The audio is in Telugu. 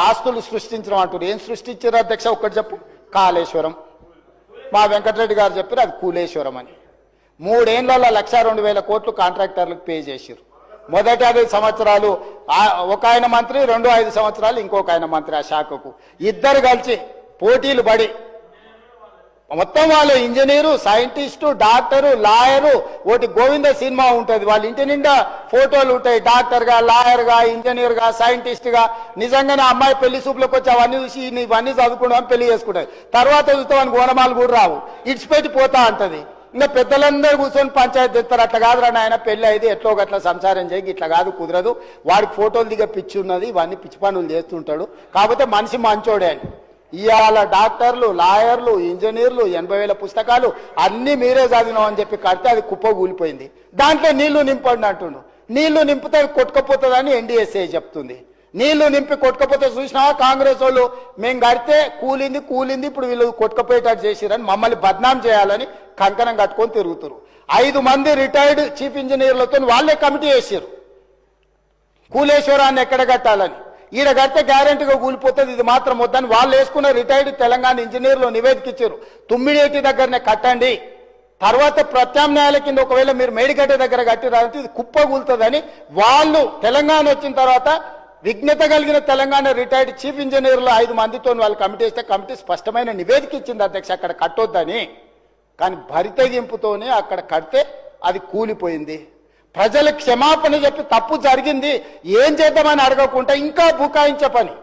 ఆస్తులు సృష్టించడం అంటారు. ఏం సృష్టించారు అధ్యక్ష ఒక్కటి చెప్పు. కాళేశ్వరం. మా వెంకటరెడ్డి గారు చెప్పారు అది కూలేశ్వరం అని. 3 ఏళ్లలో 1,02,000 కోట్లు కాంట్రాక్టర్లకు పే చేశారు. మొదటి 5 సంవత్సరాలు ఒక ఆయన మంత్రి, 5 సంవత్సరాలు ఇంకొక ఆయన మంత్రి. ఆ శాఖకు ఇద్దరు కలిసి పోటీలు పడి మొత్తం వాళ్ళు ఇంజనీరు, సైంటిస్టు, డాక్టరు, లాయరు, ఒకటి గోవింద సినిమా ఉంటుంది. వాళ్ళ ఇంటి నిండా ఫోటోలు ఉంటాయి. డాక్టర్గా, లాయర్గా, ఇంజనీర్గా, సైంటిస్ట్గా. నిజంగానే అమ్మాయి పెళ్లి సూపులకు వచ్చి అవన్నీ చూసి ఇవన్నీ చదువుకుంటామని పెళ్లి చేసుకుంటుంది. తర్వాత చూస్తామని గోనమాలు కూడా రావు, ఇడిచిపెట్టి పోతా అంటది. ఇంకా పెద్దలందరూ కూర్చొని పంచాయతీ తెస్తారు. అట్లా కాదురా నాయన, పెళ్లి అయితే ఎట్లో గట్లా సంసారం చేయి, ఇట్లా కాదు కుదరదు, వాడికి ఫోటోలు దిగ పిచ్చి ఉన్నది, ఇవన్నీ పిచ్చి పనులు చేస్తుంటాడు, కాకపోతే మనిషి మంచోడే అని. ఇవాళ డాక్టర్లు, లాయర్లు, ఇంజనీర్లు 80,000 పుస్తకాలు అన్ని మీరే చదివినాం అని చెప్పి కడితే అది కుప్ప కూలిపోయింది. దాంట్లో నీళ్లు నింపండి అంటుండు. నీళ్లు నింపితే కొట్టుకపోతుందని ఎన్డీఎస్ఏ చెప్తుంది. నీళ్లు నింపి కొట్టుకపోతే చూసినా కాంగ్రెస్ వాళ్ళు మేము కడితే కూలింది ఇప్పుడు వీళ్ళు కొట్టుకపోయేటట్టు చేసిరని మమ్మల్ని బద్నాం చేయాలని కంకణం కట్టుకొని తిరుగుతారు. 5 మంది రిటైర్డ్ చీఫ్ ఇంజనీర్లతో వాళ్ళే కమిటీ వేసారు కూలేశ్వరాన్ని ఎక్కడ కట్టాలని. ఈడ కడితే గ్యారెంటీగా కూలిపోతుంది, ఇది మాత్రం వద్దని వాళ్ళు వేసుకున్న రిటైర్డ్ తెలంగాణ ఇంజనీర్లు నివేదిక ఇచ్చారు. తుమ్మిడేటి దగ్గరనే కట్టండి, తర్వాత ప్రత్యామ్నాయాల కింద ఒకవేళ మీరు మేడిగడ్డ దగ్గర కట్టిరంటే ఇది కుప్ప కూలుతుందని వాళ్ళు తెలంగాణ వచ్చిన తర్వాత విజ్ఞత కలిగిన తెలంగాణ రిటైర్డ్ చీఫ్ ఇంజనీర్లు 5 మందితో వాళ్ళు కమిటీ వేస్తే కమిటీ స్పష్టమైన నివేదిక ఇచ్చింది అధ్యక్ష అక్కడ కట్టొద్దని. కానీ భరితగింపుతోనే అక్కడ కడితే అది కూలిపోయింది. ప్రజలకు క్షమాపణ చెప్పి తప్పు జరిగింది ఏం చేద్దామని అడగకుండా ఇంకా బుకాయించే పని.